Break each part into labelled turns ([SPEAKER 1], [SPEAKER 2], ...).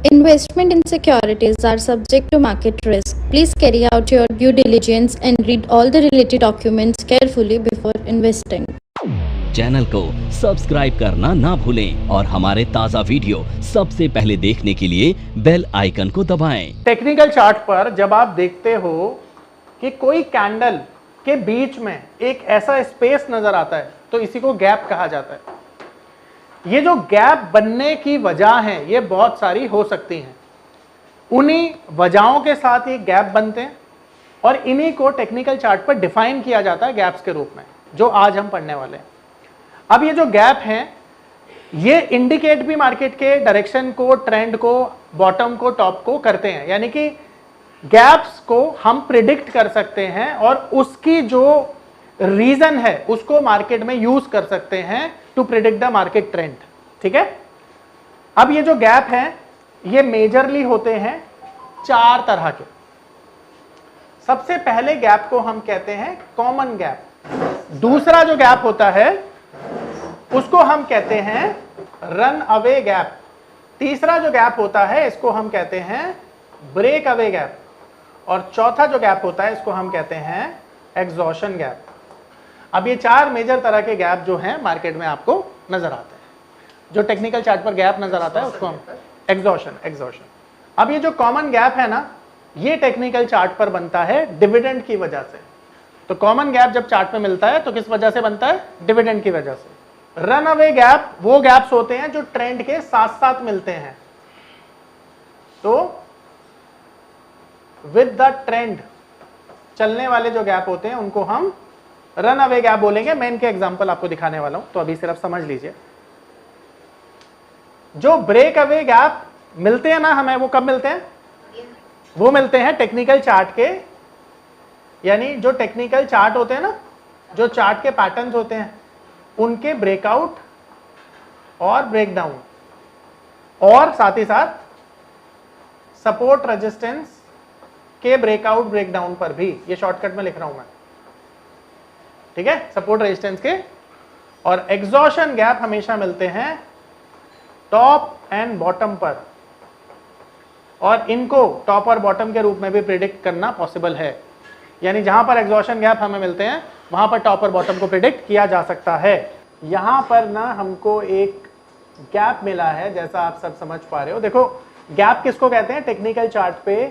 [SPEAKER 1] Investment in securities are subject to market risk. Please carry out your due diligence and read all the related documents carefully before investing.
[SPEAKER 2] Channel को subscribe करना ना भूलें और हमारे ताज़ा video सबसे पहले देखने के लिए बेल आइकन को दबाएं।
[SPEAKER 3] टेक्निकल चार्ट पर जब आप देखते हो कि कोई कैंडल के बीच में एक ऐसा स्पेस नजर आता है तो इसी को गैप कहा जाता है। ये जो गैप बनने की वजह है ये बहुत सारी हो सकती हैं। उन्हीं वजहों के साथ ये गैप बनते हैं और इन्हीं को टेक्निकल चार्ट पर डिफाइन किया जाता है गैप्स के रूप में, जो आज हम पढ़ने वाले हैं। अब ये जो गैप हैं ये इंडिकेट भी मार्केट के डायरेक्शन को, ट्रेंड को, बॉटम को, टॉप को करते हैं। यानी कि गैप्स को हम प्रिडिक्ट कर सकते हैं और उसकी जो रीजन है उसको मार्केट में यूज कर सकते हैं to predict the market trend. ठीक है, अब ये जो गैप है ये मेजरली होते हैं चार तरह के। सबसे पहले गैप को हम कहते हैं कॉमन गैप। दूसरा जो गैप होता है उसको हम कहते हैं रन अवे गैप। तीसरा जो गैप होता है इसको हम कहते हैं ब्रेक अवे गैप और चौथा जो गैप होता है इसको हम कहते हैं एग्जॉशन गैप। अब ये चार मेजर तरह के गैप जो हैं मार्केट में आपको नजर आते हैं। जो टेक्निकल चार्ट पर गैप नजर आता है उसको हम एग्जॉशन। अब ये जो कॉमन गैप है ना ये टेक्निकल चार्ट पर बनता है डिविडेंड की वजह से। तो कॉमन गैप जब चार्ट में मिलता है तो किस वजह से बनता है? डिविडेंड की वजह से। रन अवे गैप वो गैप्स होते हैं जो ट्रेंड के साथ साथ मिलते हैं। तो विद द ट्रेंड चलने वाले जो गैप होते हैं उनको हम रन अवे गैप बोलेंगे। मैं इनके एग्जांपल आपको दिखाने वाला हूं तो अभी सिर्फ समझ लीजिए। जो ब्रेक अवे गैप मिलते हैं ना हमें, वो कब मिलते हैं? वो मिलते हैं टेक्निकल चार्ट के, यानी जो टेक्निकल चार्ट होते हैं ना, जो चार्ट के पैटर्न्स होते हैं उनके ब्रेकआउट और ब्रेकडाउन और साथ ही साथ सपोर्ट रेजिस्टेंस के ब्रेकआउट ब्रेकडाउन पर भी। ये शॉर्टकट में लिख रहा हूं मैं, ठीक है। सपोर्ट रेजिस्टेंस के और एग्जॉशन गैप हमेशा मिलते हैं टॉप एंड बॉटम पर और इनको टॉप और बॉटम के रूप में भी प्रिडिक्ट करना पॉसिबल है। यानी जहां पर एग्जॉशन गैप हमें मिलते हैं वहां पर टॉप और बॉटम को प्रिडिक्ट किया जा सकता है। यहां पर ना हमको एक गैप मिला है, जैसा आप सब समझ पा रहे हो। देखो गैप किसको कहते हैं? टेक्निकल चार्ट पे,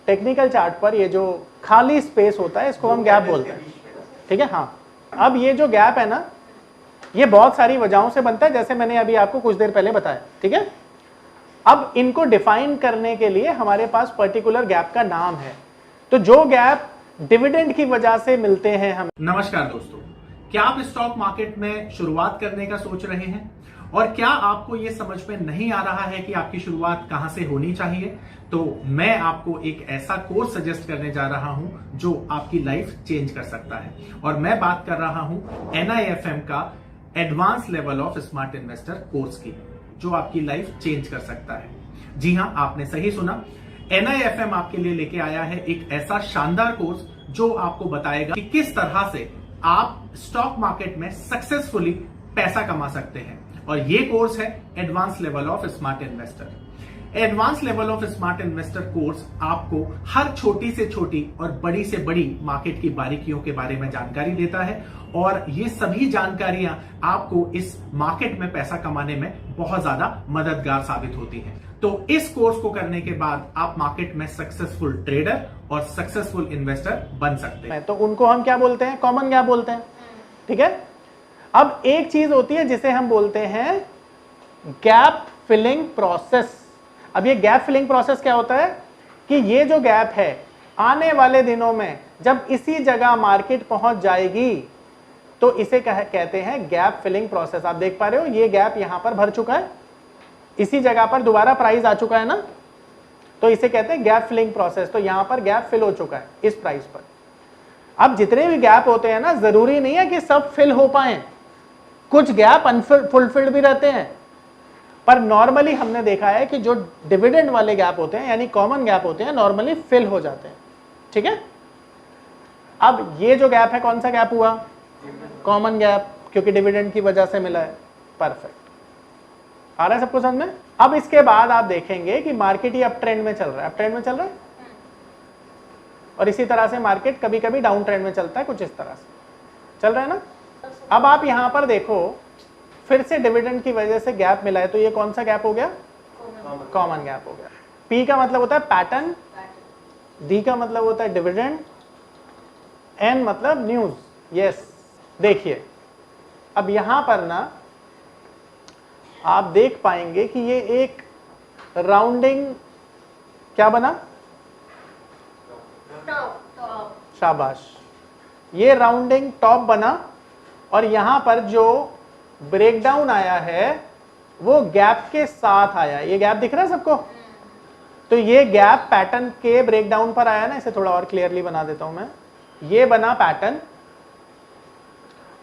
[SPEAKER 3] टेक्निकल चार्ट पर ये जो खाली स्पेस होता है इसको हम गैप बोलते हैं, ठीक है। हाँ, अब ये जो गैप है ना ये बहुत सारी वजहों से बनता है, जैसे मैंने अभी आपको कुछ देर पहले बताया, ठीक है। अब इनको डिफाइन करने के लिए हमारे पास पर्टिकुलर गैप का नाम है। तो जो गैप डिविडेंड की वजह से मिलते हैं हम।
[SPEAKER 4] नमस्कार दोस्तों, क्या आप स्टॉक मार्केट में शुरुआत करने का सोच रहे हैं और क्या आपको यह समझ में नहीं आ रहा है कि आपकी शुरुआत कहां से होनी चाहिए? तो मैं आपको एक ऐसा कोर्स सजेस्ट करने जा रहा हूं जो आपकी लाइफ चेंज कर सकता है और मैं बात कर रहा हूं NIFM का advance level of smart investor course की, जो आपकी लाइफ चेंज कर सकता है। जी हां, आपने सही सुना, NIFM आपके लिए लेके आया है एक ऐसा शानदार कोर्स जो आपको बताएगा कि किस तरह से आप स्टॉक मार्केट में सक्सेसफुली पैसा कमा सकते हैं। और ये कोर्स है advance level of smart investor. Advance level of smart investor course आपको हर छोटी से छोटी और बड़ी से बड़ी मार्केट की बारीकियों के बारे में जानकारी देता है और ये सभी जानकारियां आपको इस मार्केट में पैसा कमाने में बहुत ज्यादा मददगार साबित होती हैं। तो इस कोर्स को करने के बाद आप मार्केट में सक्सेसफुल ट्रेडर और सक्सेसफुल इन्वेस्टर बन सकते हैं।
[SPEAKER 3] तो उनको हम क्या बोलते हैं? कॉमन गैप बोलते हैं, ठीक है। अब एक चीज होती है जिसे हम बोलते हैं गैप फिलिंग प्रोसेस। अब ये गैप फिलिंग प्रोसेस क्या होता है कि ये जो गैप है आने वाले दिनों में जब इसी जगह मार्केट पहुंच जाएगी तो इसे कहते हैं गैप फिलिंग प्रोसेस। आप देख पा रहे हो ये गैप यहां पर भर चुका है, इसी जगह पर दोबारा प्राइस आ चुका है ना, तो इसे कहते हैं गैप फिलिंग प्रोसेस। तो यहां पर गैप फिल हो चुका है इस प्राइस पर। अब जितने भी गैप होते हैं ना जरूरी नहीं है कि सब फिल हो पाए, कुछ गैप अनफुलफिल्ड भी रहते हैं। पर नॉर्मली हमने देखा है कि जो डिविडेंड वाले गैप होते हैं यानी कॉमन गैप होते हैं नॉर्मली फिल हो जाते हैं, ठीक है। अब ये जो गैप है कौन सा गैप हुआ? कॉमन गैप, क्योंकि डिविडेंड की वजह से मिला है। परफेक्ट, आ रहा है सबको समझ में? अब इसके बाद आप देखेंगे कि मार्केट ही अप ट्रेंड में चल रहा है, अप ट्रेंड में चल रहा है, और इसी तरह से मार्केट कभी कभी डाउन ट्रेंड में चलता है, कुछ इस तरह से चल रहा है ना। अब आप यहां पर देखो, फिर से डिविडेंड की वजह से गैप मिला है, तो ये कौन सा गैप हो गया? कॉमन गैप हो गया। पी का मतलब होता है पैटर्न, डी का मतलब होता है डिविडेंड, एन मतलब न्यूज। यस, देखिए अब यहां पर ना आप देख पाएंगे कि ये एक राउंडिंग क्या बना? शाबाश, ये राउंडिंग टॉप बना, और यहां पर जो ब्रेकडाउन आया है वो गैप के साथ आया। ये गैप दिख रहा है सबको? तो ये गैप पैटर्न के ब्रेकडाउन पर आया ना। इसे थोड़ा और क्लियरली बना देता हूं मैं। ये बना पैटर्न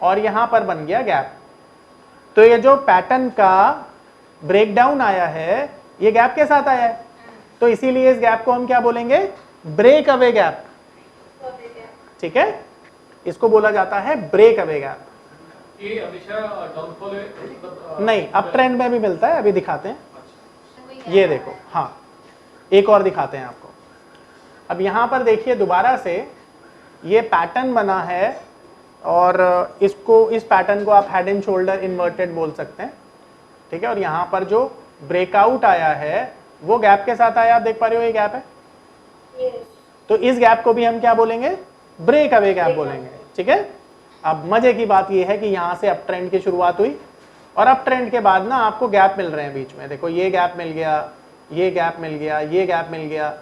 [SPEAKER 3] और यहां पर बन गया गैप। तो ये जो पैटर्न का ब्रेकडाउन आया है ये गैप के साथ आया है, तो इसीलिए इस गैप को हम क्या बोलेंगे? Break away gap. ठीक है, इसको बोला जाता है ब्रेक अवे गैप।
[SPEAKER 5] ये हमेशा डाउनफॉल है मतलब
[SPEAKER 3] नहीं, अप ट्रेंड में भी मिलता है, अभी दिखाते हैं। ये देखो, हाँ एक और दिखाते हैं आपको। अब यहां पर देखिए दोबारा से ये पैटर्न बना है, और इसको, इस पैटर्न को आप हेड एंड शोल्डर इन्वर्टेड बोल सकते हैं। ठीक है, और यहां पर जो ब्रेकआउट आया है वो गैप के साथ आया। आप देख पा रहे हो ये गैप है, तो इस गैप को भी हम क्या बोलेंगे? ब्रेक अवे गैप बोलेंगे। ठीक है, अब मजे की बात ये है कि यहां से अप ट्रेंड की शुरुआत हुई, और अप ट्रेंड के बाद ना आपको गैप मिल रहे हैं बीच में। देखो ये गैप मिल गया, ये गैप मिल गया, ये गैप मिल गया,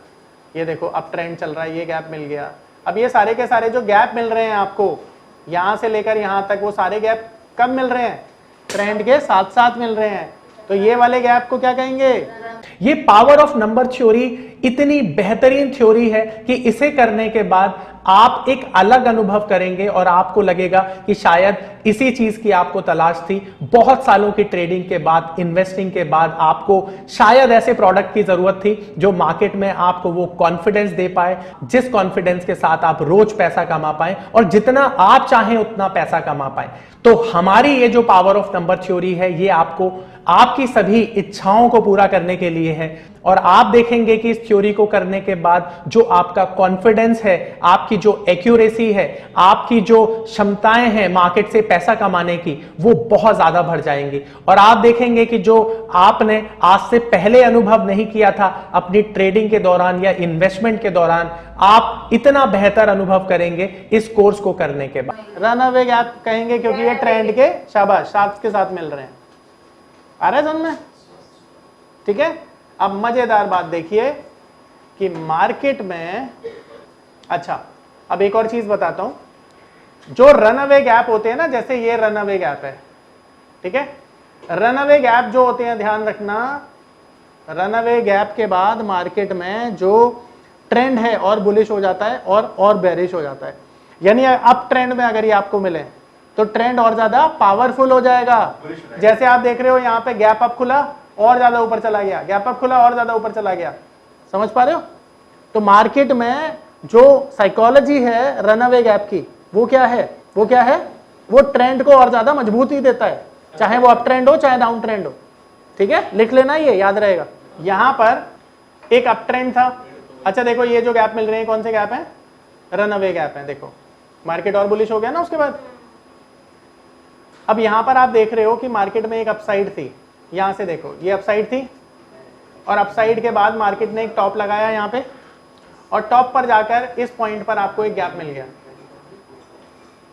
[SPEAKER 3] ये देखो अप ट्रेंड चल रहा है, ये गैप मिल गया। अब ये सारे के सारे जो गैप मिल रहे हैं आपको यहां से लेकर यहां तक, वो सारे गैप कब मिल रहे हैं? ट्रेंड के साथ साथ मिल रहे हैं। तो ये वाले गैप को क्या कहेंगे? ये पावर ऑफ नंबर थ्योरी इतनी बेहतरीन थ्योरी है कि इसे करने के बाद आप एक अलग अनुभव करेंगे और आपको लगेगा कि शायद इसी चीज की आपको तलाश थी। बहुत सालों की ट्रेडिंग के बाद, इन्वेस्टिंग के बाद आपको शायद ऐसे प्रोडक्ट की जरूरत थी जो मार्केट में आपको वो कॉन्फिडेंस दे पाए, जिस कॉन्फिडेंस के साथ आप रोज पैसा कमा पाए और जितना आप चाहें उतना पैसा कमा पाए। तो हमारी ये जो पावर ऑफ नंबर थ्योरी है ये आपको आपकी सभी इच्छाओं को पूरा करने के लिए है, और आप देखेंगे कि इस थ्योरी को करने के बाद जो आपका कॉन्फिडेंस है, आपकी जो एक्यूरेसी है, आपकी जो क्षमताएं हैं मार्केट से पैसा कमाने की, वो बहुत ज्यादा बढ़ जाएंगी। और आप देखेंगे कि जो आपने आज से पहले अनुभव नहीं किया था अपनी ट्रेडिंग के दौरान या इन्वेस्टमेंट के दौरान, आप इतना बेहतर अनुभव करेंगे इस कोर्स को करने के बाद। रन अवे गैप कहेंगे क्योंकि ये ट्रेंड के शाबाश साथ के साथ मिल रहे हैं। आ रहा है समझ में? ठीक है, अब मजेदार बात देखिए कि मार्केट में, अच्छा अब एक और चीज बताता हूं। जो रन अवे गैप होते हैं ना, जैसे ये रन अवे गैप है, ठीक है, रन अवे गैप जो होते हैं, ध्यान रखना, रन अवे गैप के बाद मार्केट में जो ट्रेंड है और बुलिश हो जाता है और बेरिश हो जाता है। यानी अप ट्रेंड में अगर ये आपको मिले तो ट्रेंड और ज्यादा पावरफुल हो जाएगा। जैसे आप देख रहे हो यहाँ पे गैप अप खुला और ज्यादा ऊपर चला गया, गैप अप खुला और ज्यादा ऊपर चला गया। समझ पा रहे हो? तो मार्केट में जो साइकोलॉजी है रन अवे गैप की, वो क्या है? वो क्या है? वो ट्रेंड को और ज्यादा मजबूती देता है, चाहे वो अप ट्रेंड हो चाहे डाउन ट्रेंड हो। ठीक है, लिख लेना, ये याद रहेगा। यहां पर एक अप ट्रेंड था। अच्छा देखो ये जो गैप मिल रहे हैं कौन से गैप हैं? रन अवे गैप है। देखो मार्केट और बुलिश हो गया ना उसके बाद। अब यहां पर आप देख रहे हो कि मार्केट में एक अपसाइड थी, यहां से देखो ये अपसाइड थी, और अपसाइड के बाद मार्केट ने एक टॉप लगाया यहां पे, और टॉप पर जाकर इस पॉइंट पर आपको एक गैप मिल गया।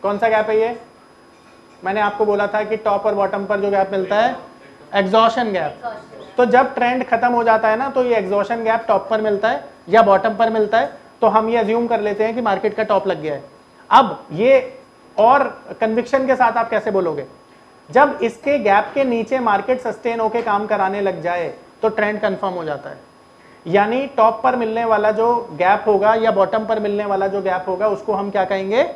[SPEAKER 3] कौन सा गैप है ये? मैंने आपको बोला था कि टॉप और बॉटम पर जो गैप मिलता है, एग्जॉशन गैप। तो जब ट्रेंड खत्म हो जाता है ना, तो ये एग्जॉशन गैप टॉप पर मिलता है या बॉटम पर मिलता है, तो हम ये अज्यूम कर लेते हैं कि मार्केट का टॉप लग गया है। अब ये और कन्विक्शन के साथ आप कैसे बोलोगे? जब इसके गैप के नीचे मार्केट सस्टेन होके काम कराने लग जाए तो ट्रेंड कंफर्म हो जाता है। यानी टॉप पर मिलने वाला जो गैप होगा या बॉटम पर मिलने वाला जो गैप होगा उसको हम क्या कहेंगे?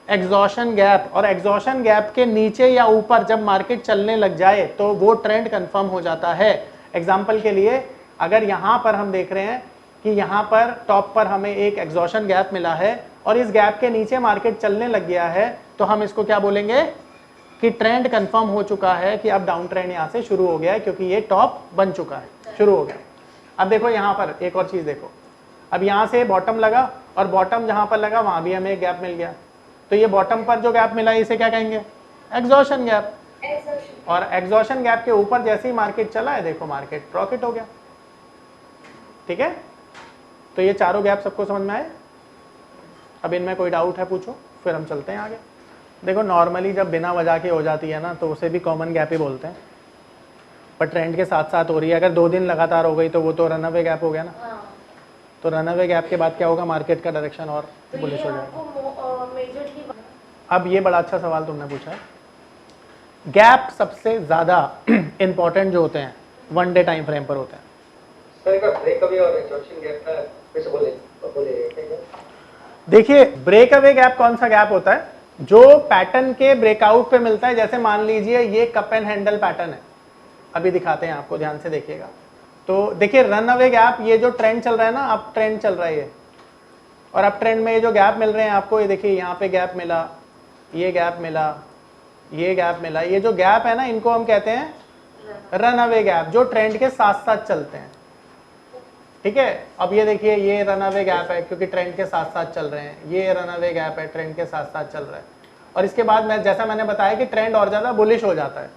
[SPEAKER 3] Exhaustion gap. और एग्जॉशन गैप के नीचे या ऊपर जब मार्केट चलने लग जाए तो वो ट्रेंड कंफर्म हो जाता है। एग्जांपल के लिए अगर यहां पर हम देख रहे हैं कि यहां पर टॉप पर हमें एक एग्जॉशन गैप मिला है और इस गैप के नीचे मार्केट चलने लग गया है, तो हम इसको क्या बोलेंगे? कि ट्रेंड कंफर्म हो चुका है कि अब डाउन ट्रेंड यहाँ से शुरू हो गया है, क्योंकि ये टॉप बन चुका है, शुरू हो गया। अब देखो यहाँ पर एक और चीज देखो, अब यहाँ से बॉटम लगा और बॉटम जहां पर लगा वहां भी हमें एक गैप मिल गया, तो ये बॉटम पर जो गैप मिला इसे क्या कहेंगे? Exhaustion gap. और एग्जॉशन गैप के ऊपर जैसे ही मार्केट चला है, देखो मार्केट प्रॉफिट हो गया। ठीक है, तो ये चारों गैप सबको समझ में आए? अब इनमें कोई डाउट है पूछो, फिर हम चलते हैं आगे। देखो नॉर्मली जब बिना वजह के हो जाती है ना, तो उसे भी कॉमन गैप ही बोलते हैं, पर ट्रेंड के साथ साथ हो रही है। अगर 2 दिन लगातार हो गई तो वो तो रनअवे गैप हो गया ना। तो रनअवे गैप के बाद क्या होगा? मार्केट का डायरेक्शन और बुलिश हो जाएगा। अब ये बड़ा अच्छा सवाल तुमने पूछा है। गैप सबसे ज्यादा इंपॉर्टेंट जो होते हैं 1 डे टाइम फ्रेम पर होते हैं। देखिए ब्रेक अवे गैप कौन सा गैप होता है? जो पैटर्न के ब्रेकआउट पे मिलता है। जैसे मान लीजिए ये कप एंड हैंडल पैटर्न है, अभी दिखाते हैं आपको, ध्यान से देखिएगा। तो देखिए रन अवे गैप, ये जो ट्रेंड चल रहा है ना, अप ट्रेंड चल रहा है ये, और अप ट्रेंड में ये जो गैप मिल रहे हैं आपको, ये देखिए यहाँ पे गैप मिला, ये गैप मिला, ये गैप मिला। ये जो गैप है ना, इनको हम कहते हैं रन अवे गैप, जो ट्रेंड के साथ साथ चलते हैं। ठीक है, अब ये देखिए ये रन अवे गैप है क्योंकि ट्रेंड के साथ साथ चल रहे हैं, ये रन अवे गैप है, ट्रेंड के साथ साथ चल रहा है। और इसके बाद मैं जैसा मैंने बताया कि ट्रेंड और ज्यादा बुलिश हो जाता है।